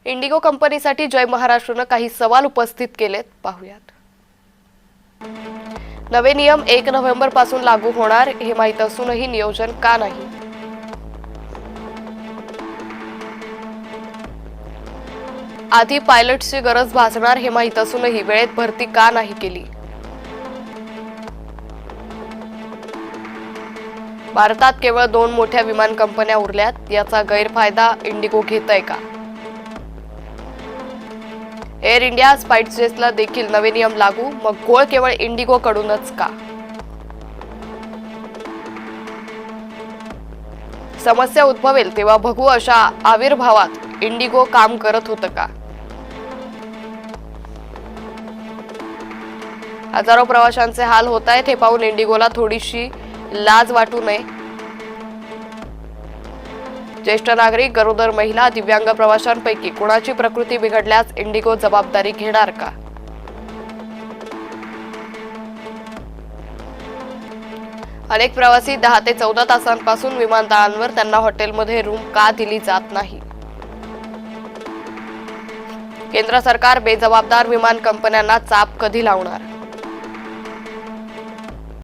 Indigo कंपनीसाठी जय महाराष्ट्रनं काही सवाल उपस्थित केलेत, पाहूयात। नवे नियम 1 नोव्हेंबर पासून लागू होणार हे माहीत असूनही नियोजन का नाही? आधी पायलट्सची गरज भासणार हे माहीत असूनही वेळेत भरती का नाही केली? भारतात केवळ 2 मोठ्या विमान कंपन्या उरल्यात, याचा गैरफायदा इंडिगो घेतय का? एअर इंडिया स्पाइसजेटला देखील नवे नियम लागू, मग घोळ केवळ इंडिगो कडूनच का? समस्या उद्भवेल तेव्हा बघू अशा आविर्भावात इंडिगो काम करत होतं का? हजारो प्रवाशांचे हाल होत आहेत, हे पाहून इंडिगोला थोडीशी लाज वाटू नये। ज्येष्ठ नागरिक, गरोदर महिला, दिव्यांग प्रवाशांपैकी कोणाची प्रकृती बिघडल्यास इंडिगो जबाबदारी घेणार का? अनेक प्रवासी 10 ते 14 तासांपासून विमानतळांवर त्यांना हॉटेलमध्ये रूम का दिली जात नाही? केंद्र सरकार बेजबाबदार विमान कंपन्यांना चाप कधी लावणार?